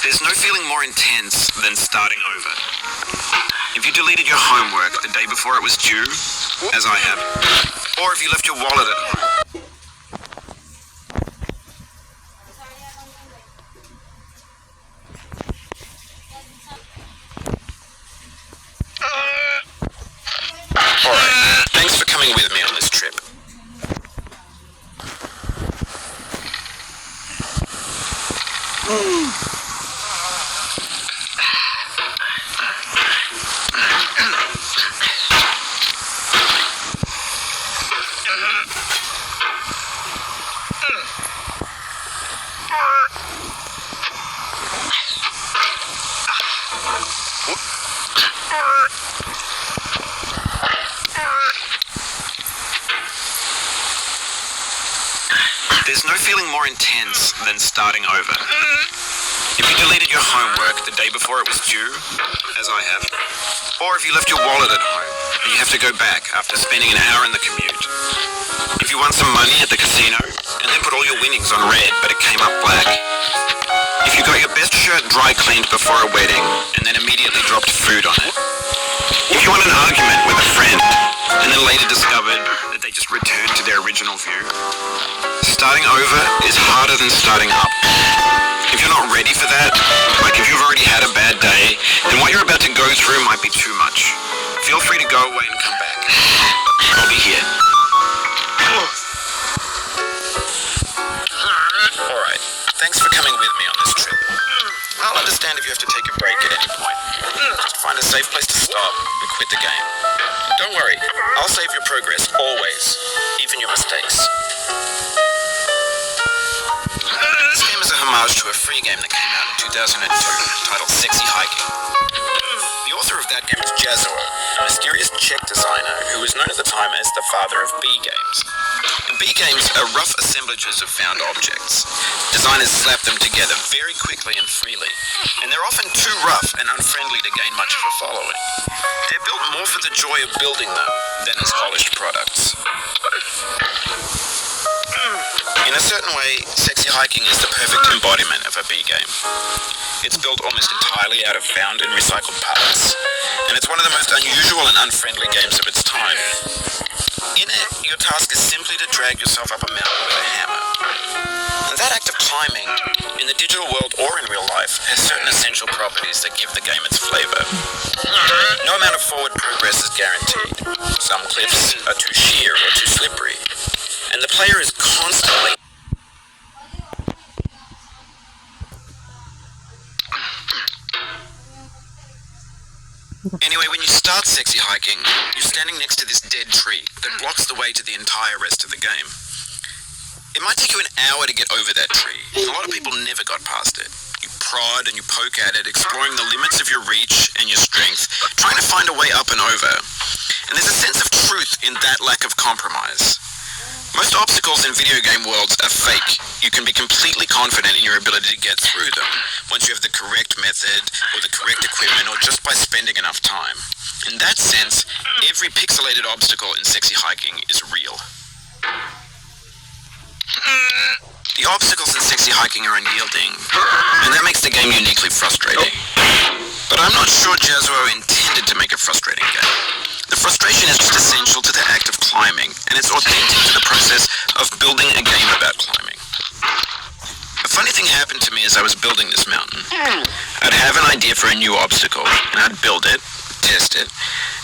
There's no feeling more intense than starting over. If you deleted your homework the day before it was due, as I have, or if you left your wallet at home. Alright, thanks for coming with me on this trip. There's no feeling more intense than starting over. If you deleted your homework the day before it was due, as I have, or if you left your wallet at home and you have to go back after spending an hour in the commute. If you won some money at the casino and then put all your winnings on red but it came up black. If you got your best shirt dry cleaned before a wedding and then immediately dropped food on it. If you won an argument with a friend and then later discovered that they just returned to their original view. Starting over is harder than starting up. If you're not ready for that, like if you've already had a bad day, then what you're about to go through might be too much. Feel free to go away and come back. I'll be here. Alright, thanks for coming with me on this trip. I'll understand if you have to take a break at any point. Just find a safe place to stop and quit the game. Don't worry, I'll save your progress, always, even your mistakes. This game is a homage to a free game that came out in 2002 titled Sexy Hiking. The author of that game is Jazzo, a mysterious Czech designer who was known at the time as the father of B games. B games are rough assemblages of found objects. Designers slap them together very quickly and freely, and they're often too rough and unfriendly to gain much of a following. They're built more for the joy of building them than as polished products. In a certain way, Sexy Hiking is the perfect embodiment of a B game. It's built almost entirely out of found and recycled parts, and it's one of the most unusual and unfriendly games of its time. In it, your task is simply to drag yourself up a mountain with a hammer. And that act of climbing, in the digital world or in real life, has certain essential properties that give the game its flavor. No amount of forward progress is guaranteed. Some cliffs are too sheer or too slippery, and the player is constantly Anyway, when you start Sexy Hiking, you're standing next to this dead tree that blocks the way to the entire rest of the game. It might take you an hour to get over that tree, and a lot of people never got past it. You prod and you poke at it, exploring the limits of your reach and your strength, trying to find a way up and over. And there's a sense of truth in that lack of compromise. Most obstacles in video game worlds are fake. You can be completely confident in your ability to get through them once you have the correct method or the correct equipment or just by spending enough time. In that sense, every pixelated obstacle in Sexy Hiking is real. The obstacles in Sexy Hiking are unyielding, and that makes the game uniquely frustrating. But I'm not sure Jazzo intended to make a frustrating game. The frustration is just essential to the act of climbing, and it's authentic to the process of building a game about climbing. A funny thing happened to me as I was building this mountain. I'd have an idea for a new obstacle, and I'd build it, test it,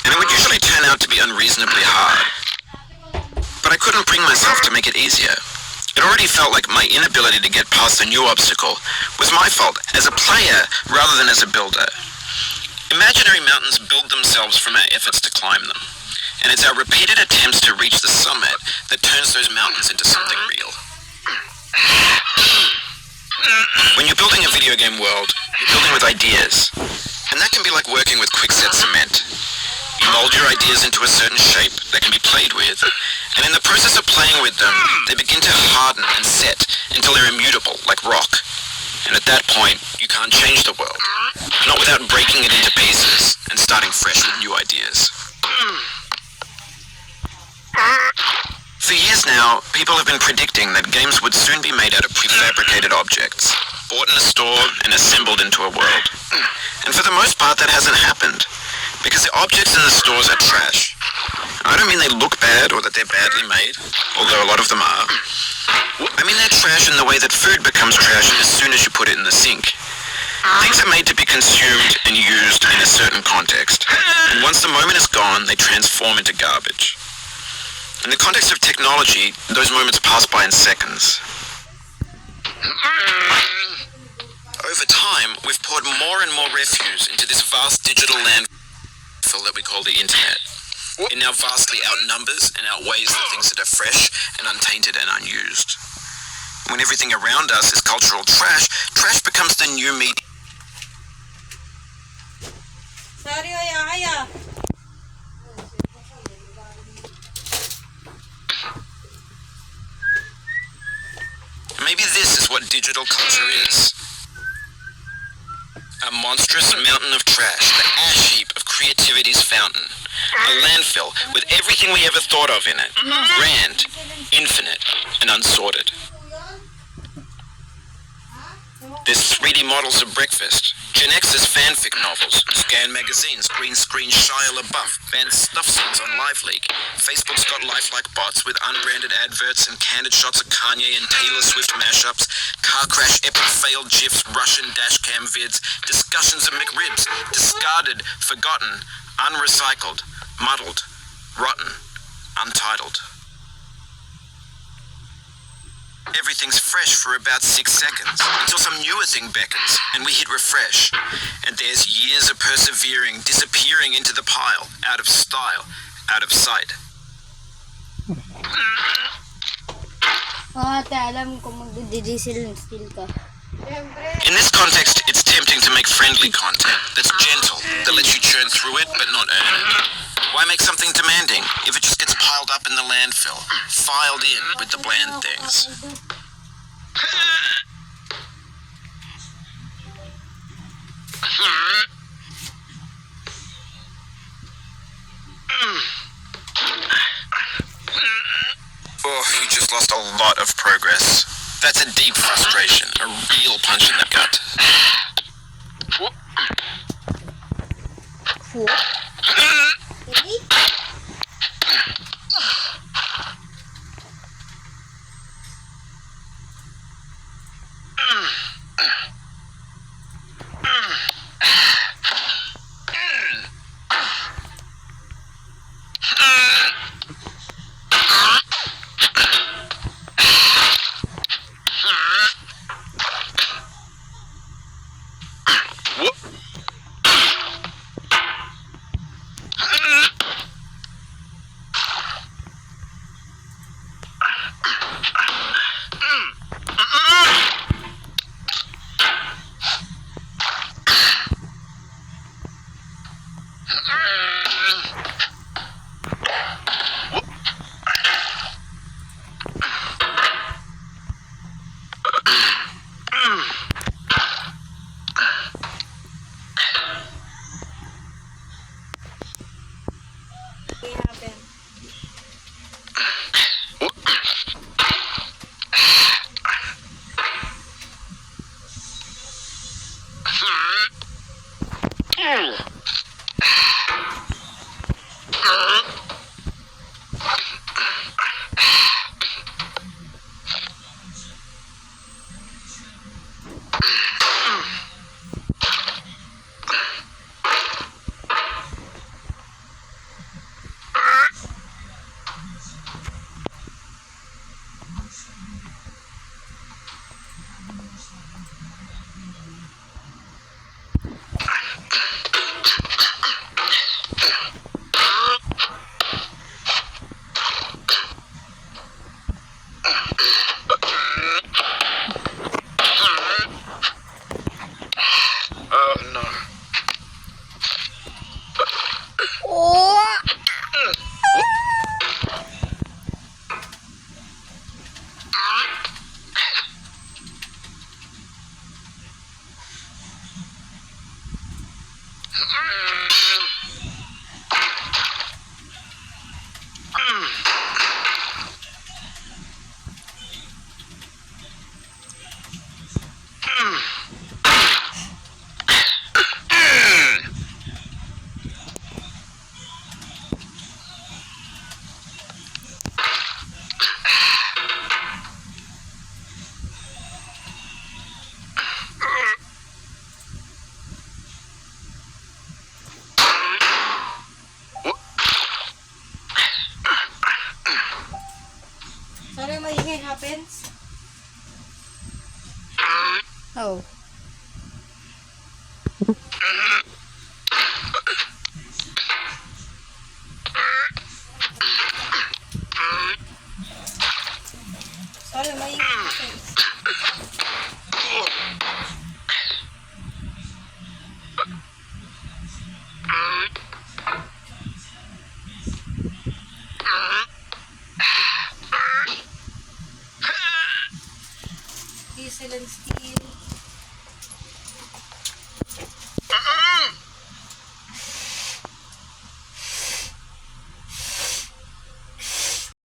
and it would usually turn out to be unreasonably hard. But I couldn't bring myself to make it easier. It already felt like my inability to get past a new obstacle was my fault as a player rather than as a builder. Imaginary mountains build themselves from our efforts to climb them, and it's our repeated attempts to reach the summit that turns those mountains into something real. When you're building a video game world, you're building with ideas, and that can be like working with quickset cement. You mold your ideas into a certain shape that can be played with, and in the process of playing with them, they begin to harden and set until they're immutable, like rock. And at that point, you can't change the world, not without breaking it into pieces and starting fresh with new ideas. years now, people have been predicting that games would soon be made out of prefabricated objects, bought in a store and assembled into a world. And for the most part, that hasn't happened, because the objects in the stores are trash. I don't mean they look bad or that they're badly made, although a lot of them are. I mean they're trash in the way that food becomes trash as soon as you put it in the sink. Things are made to be consumed and used in a certain context, and once the moment is gone, they transform into garbage. In the context of technology, those moments pass by in seconds. Over time, we've poured more and more refuse into this vast digital landfill that we call the internet. It now vastly outnumbers and outweighs the things that are fresh and untainted and unused. When everything around us is cultural trash, trash becomes the new media. Maybe this is what digital culture is. A monstrous mountain of trash, the ash heap of creativity's fountain. A landfill with everything we ever thought of in it. Grand, infinite, and unsorted. There's 3D models of breakfast, Gen X's fanfic novels, Scan magazines, green screen Shia LaBeouf, banned stuff scenes on LiveLeak. Facebook's got lifelike bots with unbranded adverts and candid shots of Kanye and Taylor Swift mashups, car crash epic failed GIFs, Russian dashcam vids, discussions of McRibs, discarded, forgotten, unrecycled, muddled, rotten, untitled. Everything's fresh for about 6 seconds, until some newer thing beckons, and we hit refresh. And there's years of persevering, disappearing into the pile, out of style, out of sight. Ate, alam ko magdi-diesel ng steel ka. In this context, it's tempting to make friendly content that's gentle, that lets you churn through it but not earn it. Why make something demanding if it just gets piled up in the landfill, filed in with the bland things? Oh, you just lost a lot of progress. That's a deep frustration, a real punch in the gut. happens? Oh. Sorry, may happens. Diesel and steel.